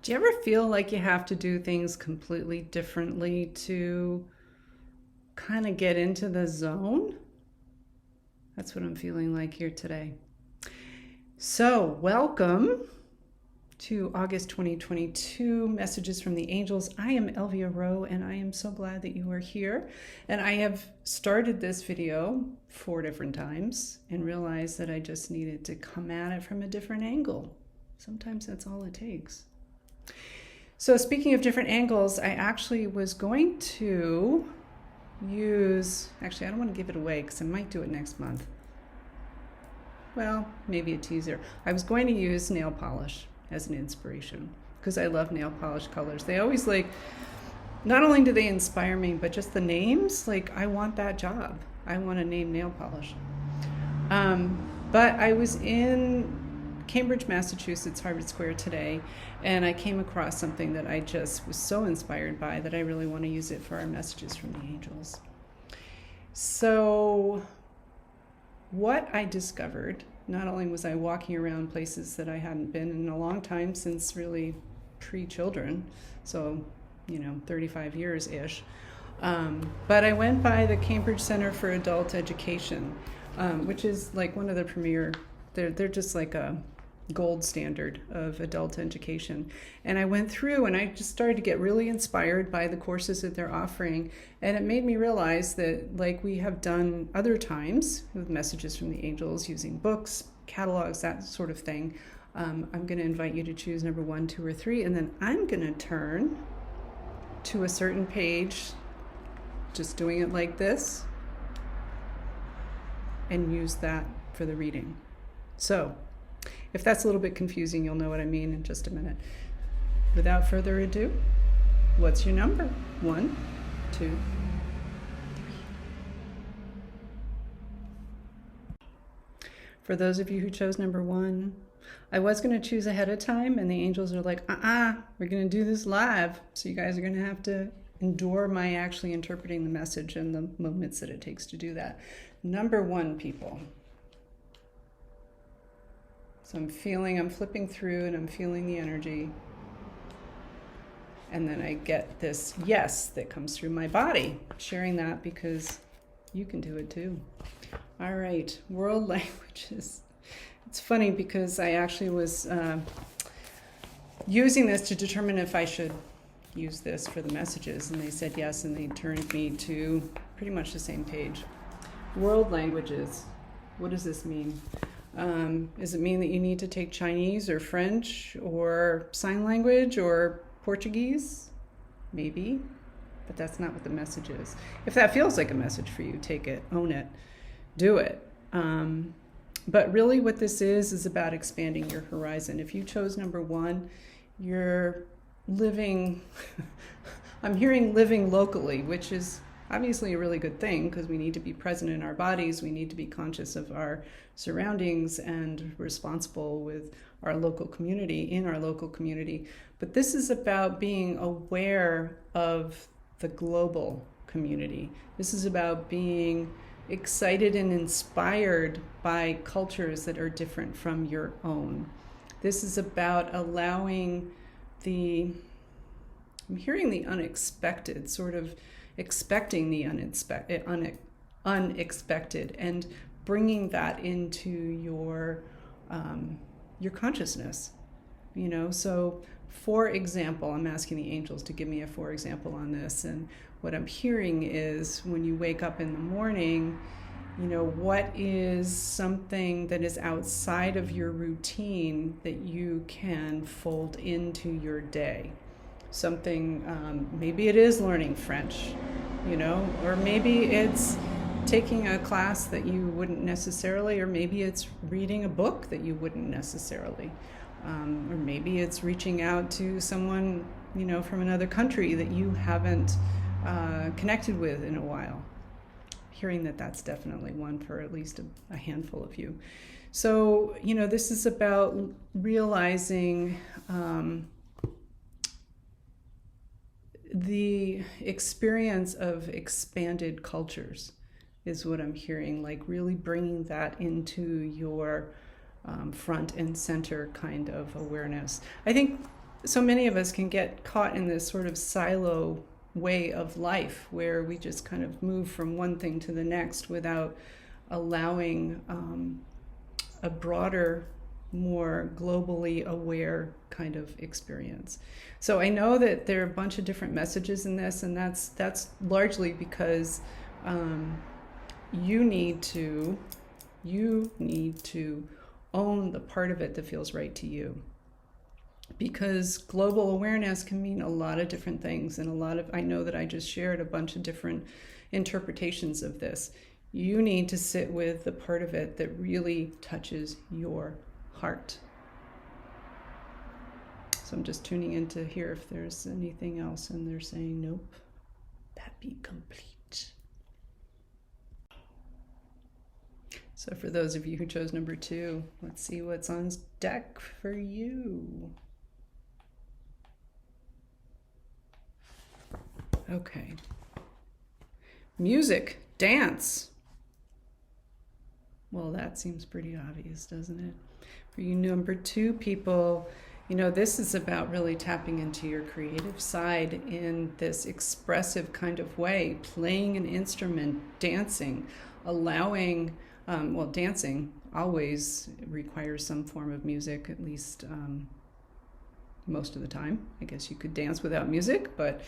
Do you ever feel like you have to do things completely differently to kind of get into the zone? That's what I'm feeling like here today. So, welcome to August 2022 Messages from the Angels. I am Elvia Rowe, and I am so glad that you are here. And I have started this video 4 different times and realized that I just needed to come at it from a different angle. Sometimes that's all it takes. So speaking of different angles, I actually was going to use, actually I don't want to give it away because I might do it next month. Well, maybe a teaser. I was going to use nail polish as an inspiration because I love nail polish colors. They always not only do they inspire me, but just the names, I want that job. I want to name nail polish. But I was in Cambridge, Massachusetts, Harvard Square today, and I came across something that I just was so inspired by that I really want to use it for our messages from the angels. So what I discovered, not only was I walking around places that I hadn't been in a long time, since really pre-children, so 35 years-ish, but I went by the Cambridge Center for Adult Education, which is one of the premier, they're just like a gold standard of adult education. And I went through and I just started to get really inspired by the courses that they're offering. And it made me realize that, like we have done other times with messages from the angels using books, catalogs, that sort of thing, I'm going to invite you to choose number 1, 2, or 3. And then I'm going to turn to a certain page, just doing it like this, and use that for the reading. So if that's a little bit confusing, you'll know what I mean in just a minute. Without further ado, what's your number? 1, 2, 3. For those of you who chose number 1, I was going to choose ahead of time, and the angels are like, we're going to do this live. So you guys are going to have to endure my actually interpreting the message and the moments that it takes to do that. Number 1, people. So I'm flipping through and I'm feeling the energy. And then I get this yes that comes through my body. I'm sharing that because you can do it too. All right, world languages. It's funny because I actually was using this to determine if I should use this for the messages. And they said yes, and they turned me to pretty much the same page. World languages. What does this mean? Does it mean that you need to take Chinese or French or sign language or Portuguese? Maybe, but that's not what the message is. If that feels like a message for you, take it, own it, do it. But really what this is about expanding your horizon. If you chose number 1, you're living, I'm hearing living locally, which is obviously a really good thing because we need to be present in our bodies. We need to be conscious of our surroundings and responsible with our local community, in our local community. But this is about being aware of the global community. This is about being excited and inspired by cultures that are different from your own. This is about allowing I'm hearing the unexpected, sort of expecting the unexpected and bringing that into your consciousness. So for example, I'm asking the angels to give me a for example on this, and what I'm hearing is when you wake up in the morning, what is something that is outside of your routine that you can fold into your day? Something, maybe it is learning French, or maybe it's taking a class that you wouldn't necessarily, or maybe it's reading a book that you wouldn't necessarily, or maybe it's reaching out to someone, from another country that you haven't connected with in a while. Hearing that that's definitely one for at least a handful of you. So, this is about realizing the experience of expanded cultures is what I'm hearing, really bringing that into your front and center kind of awareness. I think so many of us can get caught in this sort of silo way of life where we just kind of move from one thing to the next without allowing a broader, more globally aware kind of experience. So I know that there are a bunch of different messages in this, and that's largely because you need to own the part of it that feels right to you. Because global awareness can mean a lot of different things, and I know that I just shared a bunch of different interpretations of this. You need to sit with the part of it that really touches your heart. So I'm just tuning in to hear if there's anything else, and they're saying nope, that be complete. So for those of you who chose number 2, let's see what's on deck for you. Okay. Music, dance. Well, that seems pretty obvious, doesn't it? For you number 2 people, this is about really tapping into your creative side in this expressive kind of way, playing an instrument, dancing, allowing, dancing always requires some form of music, at least most of the time. I guess you could dance without music, but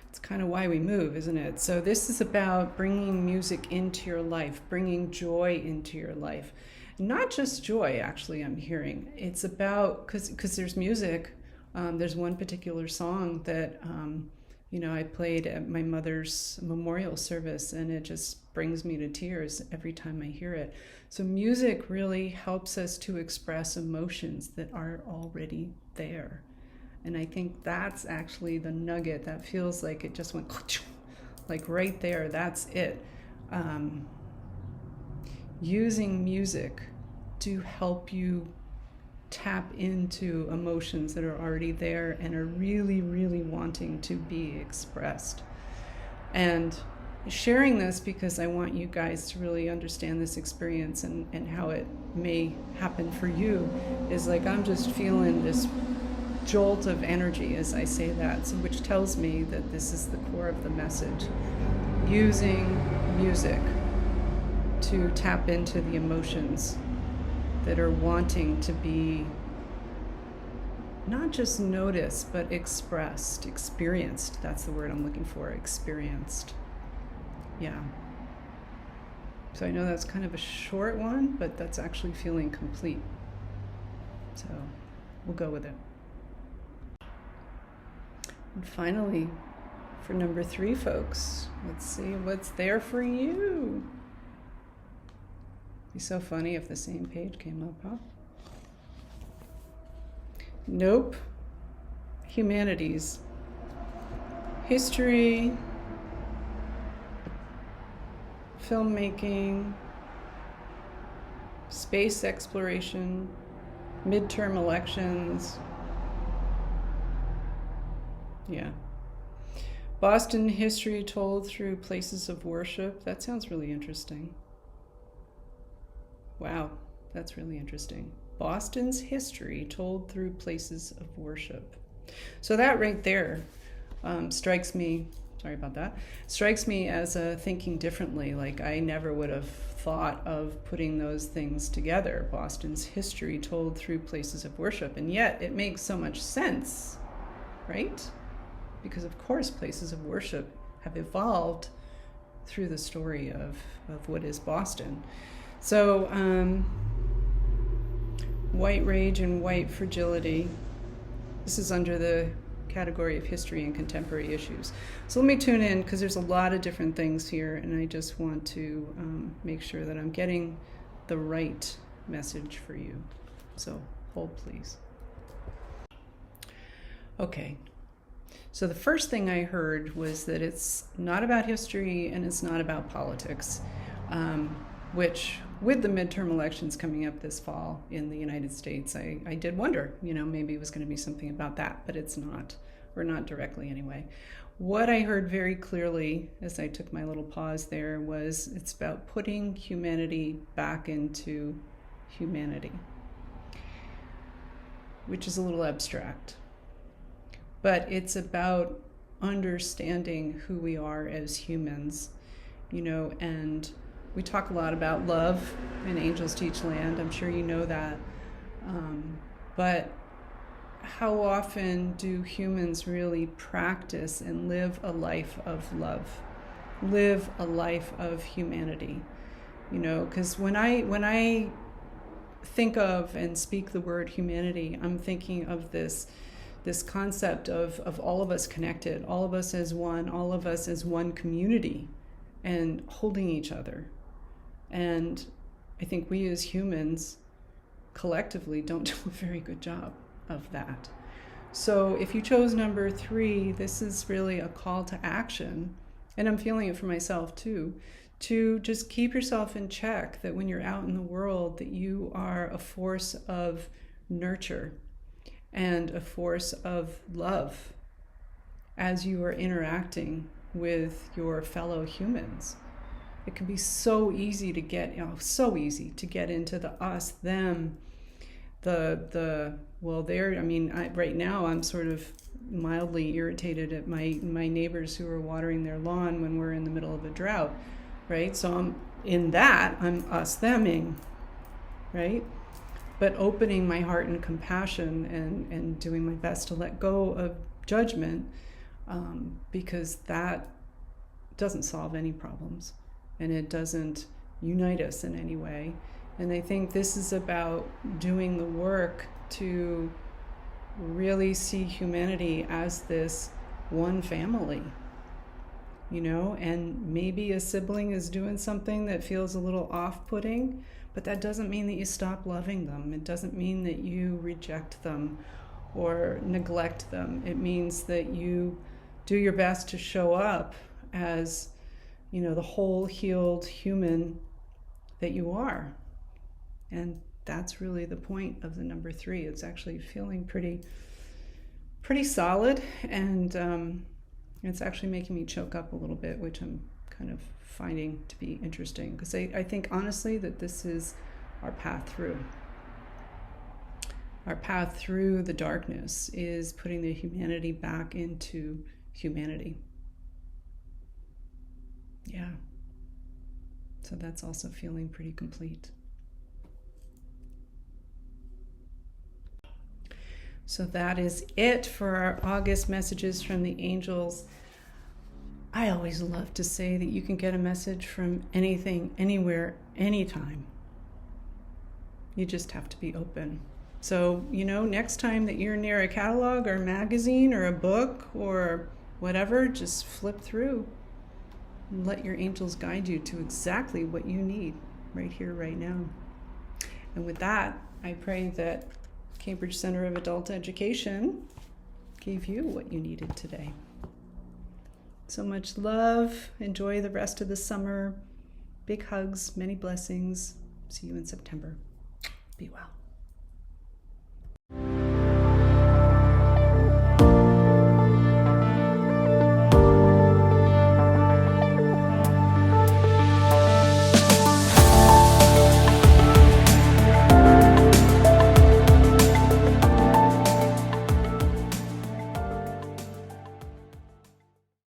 it's kind of why we move, isn't it? So this is about bringing music into your life, bringing joy into your life. Not just joy, actually, I'm hearing. It's about, because there's music. There's one particular song that, I played at my mother's memorial service, and it just brings me to tears every time I hear it. So music really helps us to express emotions that are already there. And I think that's actually the nugget that feels like it just went like right there. That's it. Using music to help you tap into emotions that are already there and are really, really wanting to be expressed. And sharing this because I want you guys to really understand this experience and how it may happen for you is like I'm just feeling this jolt of energy as I say that, so which tells me that this is the core of the message. Using music to tap into the emotions that are wanting to be not just noticed, but expressed, experienced. That's the word I'm looking for, experienced. Yeah. So I know that's kind of a short one, but that's actually feeling complete. So we'll go with it. And finally, for number 3, folks, let's see what's there for you. It'd be so funny if the same page came up, huh? Nope. Humanities. History. Filmmaking. Space exploration. Midterm elections. Yeah. Boston history told through places of worship. That sounds really interesting. Wow, that's really interesting. Boston's history told through places of worship. So that right there strikes me as thinking differently. Like I never would have thought of putting those things together. Boston's history told through places of worship. And yet it makes so much sense, right? Because of course places of worship have evolved through the story of what is Boston. So white rage and white fragility. This is under the category of history and contemporary issues. So let me tune in because there's a lot of different things here, and I just want to make sure that I'm getting the right message for you. So hold please. Okay. So the first thing I heard was that it's not about history and it's not about politics, which with the midterm elections coming up this fall in the United States, I did wonder, maybe it was going to be something about that, but it's not, or not directly anyway. What I heard very clearly as I took my little pause there was it's about putting humanity back into humanity, which is a little abstract. but it's about understanding who we are as humans, and we talk a lot about love in Angels Teach Land. I'm sure you know that. But how often do humans really practice and live a life of love, live a life of humanity? Because when I think of and speak the word humanity, I'm thinking of this concept of all of us connected, all of us as one, all of us as one community, and holding each other. And I think we as humans collectively don't do a very good job of that. So if you chose number 3, this is really a call to action, and I'm feeling it for myself too, to just keep yourself in check, that when you're out in the world, that you are a force of nurture and a force of love as you are interacting with your fellow humans. It can be so easy to get, into the us, them, right now I'm sort of mildly irritated at my neighbors who are watering their lawn when we're in the middle of a drought, right? So I'm us theming, right? But opening my heart and compassion and doing my best to let go of judgment, because that doesn't solve any problems and it doesn't unite us in any way. And I think this is about doing the work to really see humanity as this one family, and maybe a sibling is doing something that feels a little off-putting, but that doesn't mean that you stop loving them. It doesn't mean that you reject them or neglect them. It means that you do your best to show up as, the whole healed human that you are. And that's really the point of the number 3. It's actually feeling pretty solid, and it's actually making me choke up a little bit, which I'm kind of finding to be interesting, because I think honestly that this is our path through. Our path through the darkness is putting the humanity back into humanity. Yeah. So that's also feeling pretty complete. So that is it for our August messages from the angels. I always love to say that you can get a message from anything, anywhere, anytime. You just have to be open. So, next time that you're near a catalog or a magazine or a book or whatever, just flip through and let your angels guide you to exactly what you need right here, right now. And with that, I pray that Cambridge Center of Adult Education gave you what you needed today. So much love. Enjoy the rest of the summer. Big hugs, many blessings. See you in September. Be well.